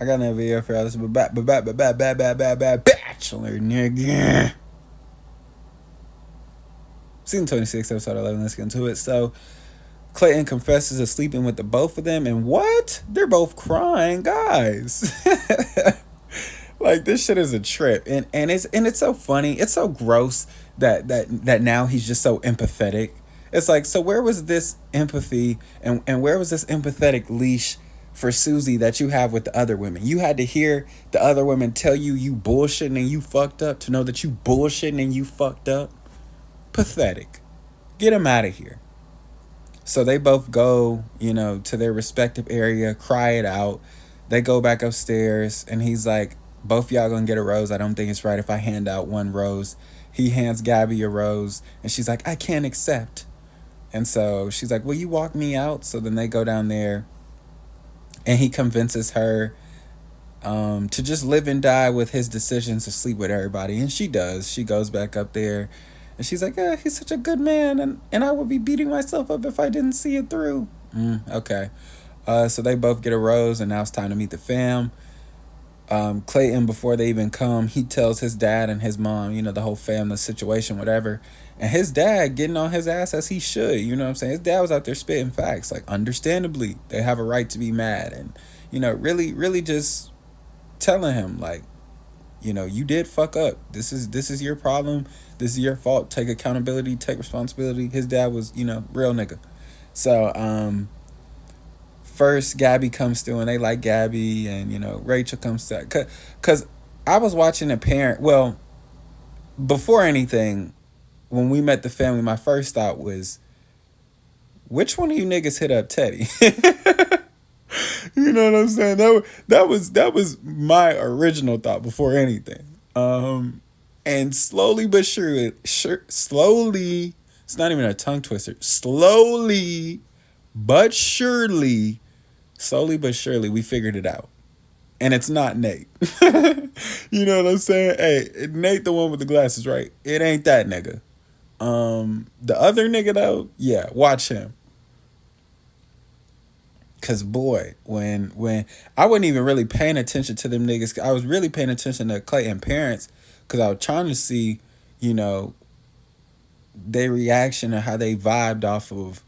I got another video for y'all. Bachelor, nigga. Season 26, episode 11. Let's get into it. So, Clayton confesses to sleeping with the both of them, and what? They're both crying, guys. Like, this shit is a trip, and it's so funny. It's so gross that now he's just so empathetic. It's like, so where was this empathy and where was this empathetic leash for Susie that you have with the other women? You had to hear the other women tell you bullshitting and you fucked up to know that you bullshitting and you fucked up. Pathetic. Get him out of here. So they both go, to their respective area, cry it out. They go back upstairs, and he's like, both y'all gonna get a rose. I don't think it's right if I hand out one rose. He hands Gabby a rose, and she's like, I can't accept. And so she's like, will you walk me out? So then they go down there, and he convinces her to just live and die with his decisions to sleep with everybody. And she does. She goes back up there, and she's like, yeah, he's such a good man, and I would be beating myself up if I didn't see it through. Okay. So they both get a rose, and now it's time to meet the fam. Clayton, before they even come, he tells his dad and his mom, the whole family situation, whatever. And his dad getting on his ass as he should, you know what I'm saying? His dad was out there spitting facts, like, understandably, they have a right to be mad. And, really, really just telling him, like, you did fuck up. This is your problem. This is your fault. Take accountability, take responsibility. His dad was, real nigga. So, first Gabby comes through and they like Gabby, and Rachel comes through because I was watching a parent. Well, before anything, when we met the family, my first thought was, which one of you niggas hit up Teddy? You know what I'm saying? That was my original thought before anything. And slowly but slowly, it's not even a tongue twister. But surely slowly but surely we figured it out, and it's not Nate. You know what I'm saying? Hey, Nate, the one with the glasses, right? It ain't that nigga. The other nigga though, yeah, watch him. Cause boy, when I wasn't even really paying attention to them niggas, I was really paying attention to Clayton parents, cause I was trying to see, their reaction and how they vibed off of,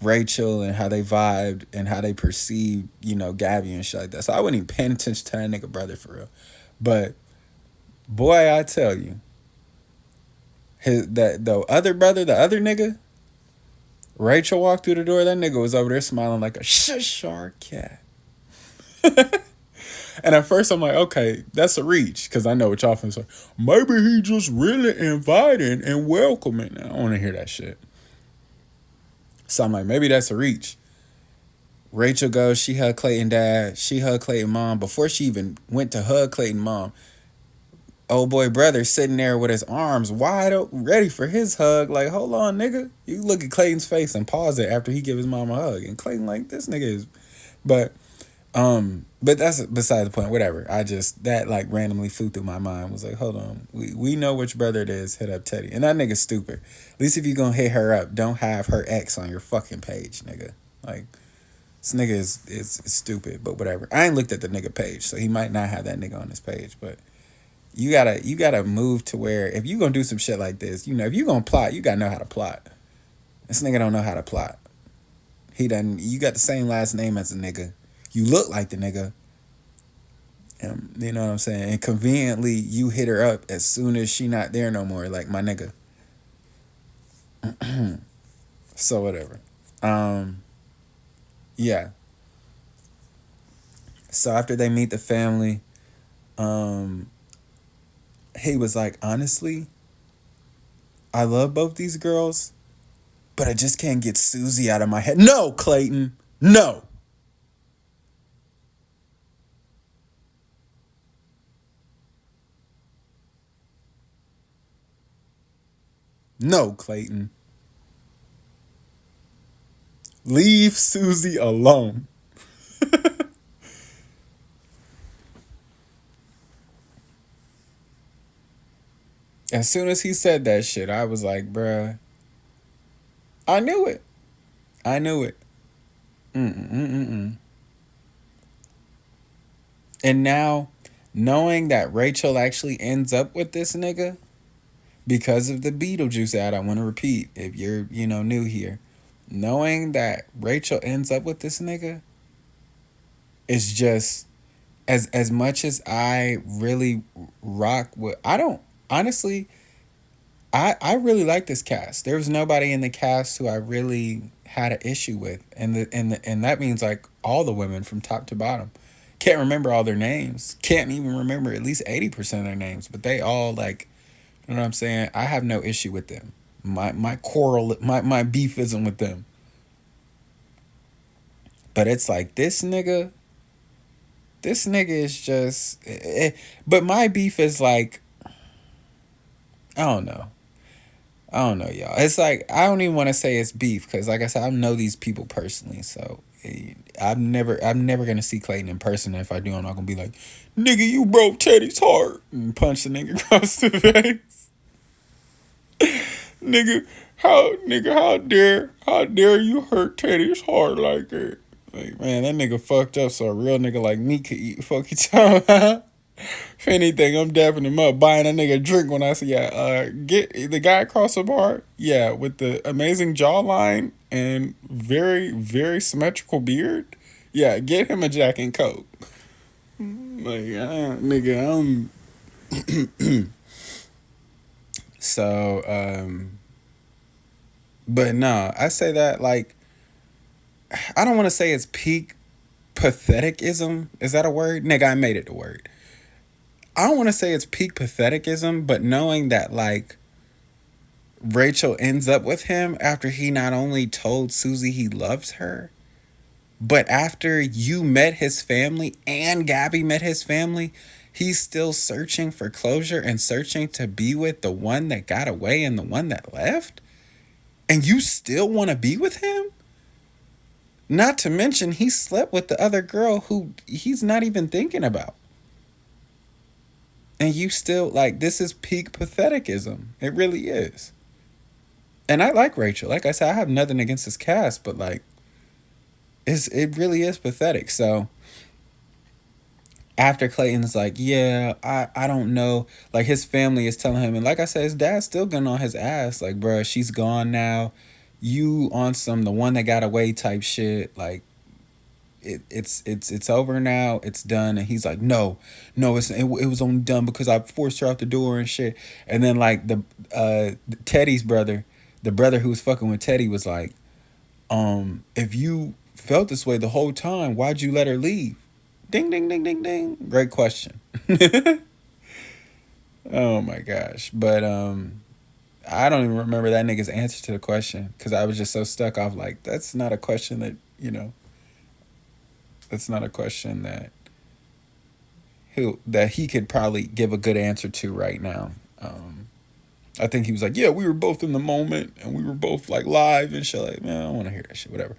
Rachel, and how they vibed and how they perceived, Gabby and shit like that. So I wasn't even paying attention to that nigga brother for real. But boy, I tell you, the other brother, the other nigga, Rachel walked through the door, that nigga was over there smiling like a shark cat. And at first I'm like, okay, that's a reach, because I know what y'all finna say. Maybe he just really inviting and welcoming. I don't want to hear that shit. So I'm like, maybe that's a reach. Rachel goes, she hugged Clayton dad, she hugged Clayton mom. Before she even went to hug Clayton mom, old boy brother sitting there with his arms wide open, ready for his hug. Like, hold on, nigga. You look at Clayton's face and pause it after he give his mom a hug. And Clayton like, this nigga is... But that's beside the point. Whatever. That like randomly flew through my mind. Was like, hold on. We know which brother it is. Hit up Teddy. And that nigga's stupid. At least if you gonna hit her up, don't have her ex on your fucking page, nigga. Like, this nigga is stupid, but whatever. I ain't looked at the nigga page, so he might not have that nigga on his page, but you gotta move to where if you gonna do some shit like this, if you gonna plot, you gotta know how to plot. This nigga don't know how to plot. You got the same last name as the nigga. You look like the nigga. You know what I'm saying? And conveniently, you hit her up as soon as she not there no more, like my nigga. So whatever. Yeah. So after they meet the family, he was like, honestly, I love both these girls, but I just can't get Susie out of my head. No, Clayton. No. No, Clayton. Leave Susie alone. As soon as he said that shit, I was like, bruh, I knew it. I knew it. Mm-mm-mm-mm. And now, knowing that Rachel actually ends up with this nigga because of the Beetlejuice ad, I want to repeat if you're, new here. Knowing that Rachel ends up with this nigga is just as much as I really rock with. I don't honestly. I really like this cast. There was nobody in the cast who I really had an issue with, and that means like all the women from top to bottom. Can't remember all their names. Can't even remember at least 80% of their names, but they all like, you know what I'm saying. I have no issue with them. My quarrel, my beef isn't with them, but it's like this nigga. This nigga is just. But my beef is like, I don't know. I don't know, y'all. It's like I don't even want to say it's beef because, like I said, I know these people personally. So I'm never gonna see Clayton in person. If I do, I'm not gonna be like, "Nigga, you broke Teddy's heart," and punch the nigga across the face. How dare you hurt Teddy's heart like that? Like, man, that nigga fucked up. So a real nigga like me could eat. Fuck you, time. If anything, I'm dapping him up, buying a nigga a drink when I say, yeah, get the guy across the bar, yeah, with the amazing jawline and very, very symmetrical beard. Yeah, get him a Jack and Coke. Like, nigga, so, but no, I say that, like, I don't want to say it's peak patheticism. Is that a word? Nigga, I made it the word. I don't want to say it's peak patheticism, but knowing that, like, Rachel ends up with him after he not only told Susie he loves her, but after you met his family and Gabby met his family, he's still searching for closure and searching to be with the one that got away and the one that left? And you still want to be with him? Not to mention, he slept with the other girl who he's not even thinking about. And you still, like, this is peak patheticism. It really is. And I like Rachel. Like I said, I have nothing against this cast, but like, it really is pathetic. So after Clayton's like, yeah, I don't know. Like his family is telling him, and like I said, his dad's still getting on his ass. Like, bro, she's gone now. You on some the one that got away type shit. Like it's over now. It's done. And he's like, no, it was only done because I forced her out the door and shit. And then like the Teddy's brother, the brother who was fucking with Teddy was like, if you felt this way the whole time, why'd you let her leave? Ding, ding, ding, ding, ding. Great question. Oh my gosh. But I don't even remember that nigga's answer to the question because I was just so stuck off like, that's not a question that, that's not a question that he could probably give a good answer to right now. I think he was like, yeah, we were both in the moment and we were both like live and shit. Like, man, I don't want to hear that shit. Whatever.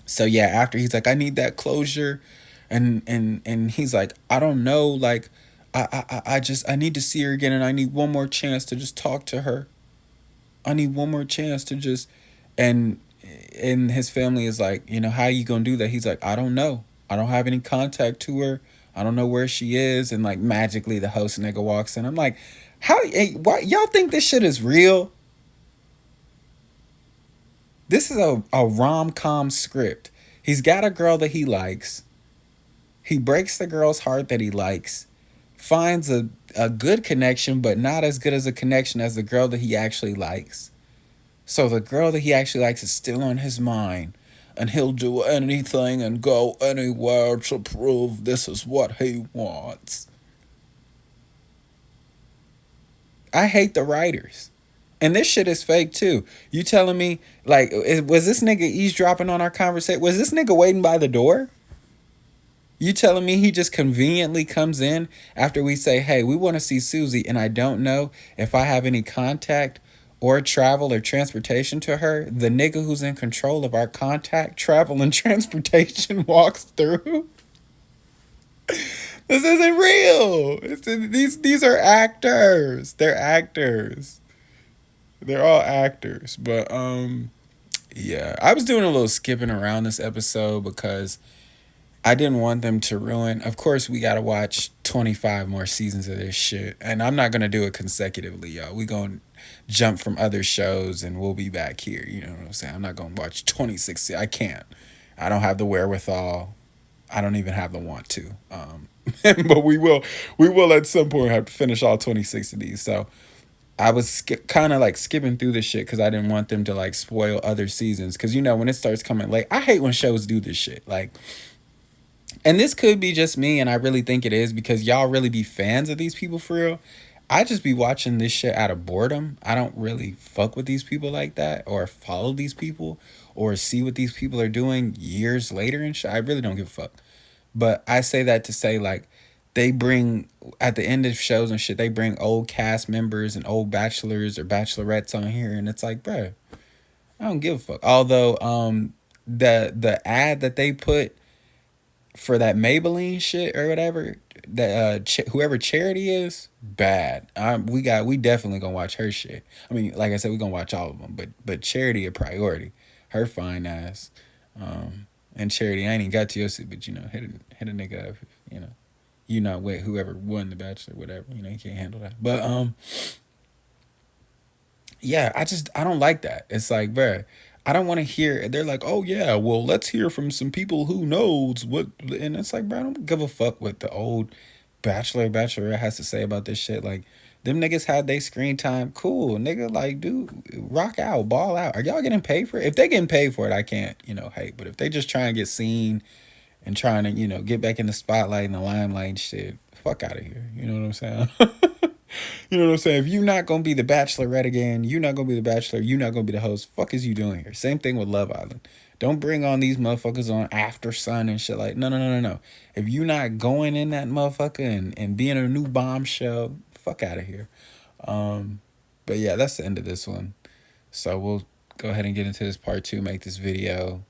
So yeah, after he's like, I need that closure, and he's like, I don't know, like, I need to see her again, and I need one more chance to just talk to her. I need one more chance to just, and his family is like, how you gonna do that? He's like, I don't know. I don't have any contact to her. I don't know where she is, and like magically the host nigga walks in. I'm like, how? Hey, why y'all think this shit is real? This is a rom com script. He's got a girl that he likes. He breaks the girl's heart that he likes. Finds a good connection, but not as good as a connection as the girl that he actually likes. So the girl that he actually likes is still on his mind. And he'll do anything and go anywhere to prove this is what he wants. I hate the writers. And this shit is fake too. You telling me, like, was this nigga eavesdropping on our conversation? Was this nigga waiting by the door? You telling me he just conveniently comes in after we say, hey, we want to see Susie, and I don't know if I have any contact or travel or transportation to her? The nigga who's in control of our contact, travel, and transportation walks through? This isn't real. These are actors. They're actors. They're all actors. But Yeah, I was doing a little skipping around this episode because I didn't want them to ruin. Of course, we got to watch 25 more seasons of this shit. And I'm not going to do it consecutively, y'all. We going to jump from other shows and we'll be back here. You know what I'm saying? I'm not going to watch 26. I can't. I don't have the wherewithal. I don't even have the want to. But we will at some point have to finish all 26 of these. So I was kind of like skipping through this shit because I didn't want them to like spoil other seasons. Because when it starts coming late, I hate when shows do this shit. Like, and this could be just me, and I really think it is because y'all really be fans of these people for real. I just be watching this shit out of boredom. I don't really fuck with these people like that, or follow these people, or see what these people are doing years later and shit. I really don't give a fuck. But I say that to say, like, they bring at the end of shows and shit, they bring old cast members and old bachelors or bachelorettes on here, and it's like, bruh, I don't give a fuck. Although the ad that they put for that Maybelline shit or whatever, that whoever Charity is, bad. We definitely gonna watch her shit. I mean, like I said, we gonna watch all of them, but Charity a priority. Her fine ass, and Charity. I ain't even got to your shit, but hit a nigga up. You know, you not with whoever won the Bachelor, whatever. You can't handle that. But yeah, I don't like that. It's like, bruh, I don't want to hear. They're like, oh yeah, well let's hear from some people who knows what, and it's like, bro, I don't give a fuck what the old bachelorette has to say about this shit. Like, them niggas had their screen time, cool, nigga. Like, dude, rock out, ball out. Are y'all getting paid for it? If they getting paid for it, I can't, hate. But if they just trying to get seen and trying to, get back in the spotlight and the limelight and shit, fuck out of here. You know what I'm saying? You know what I'm saying? If you're not gonna be the Bachelorette again, you're not gonna be the Bachelor, you're not gonna be the host. Fuck is you doing here? Same thing with Love Island. Don't bring on these motherfuckers on After Sun and shit like no no no no no. If you not going in that motherfucker and being a new bombshell, fuck out of here. Um, but yeah, that's the end of this one. So we'll go ahead and get into this part two, make this video,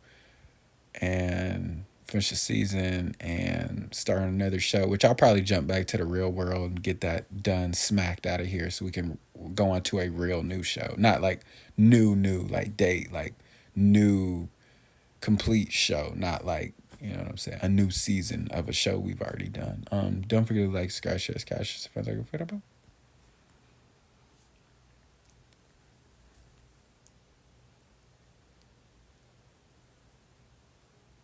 and finish the season and start another show, which I'll probably jump back to the real world and get that done, smacked out of here so we can go on to a real new show. Not like new, like date, like new complete show, not like, you know what I'm saying, a new season of a show we've already done. Don't forget to like, subscribe, share, subscribe,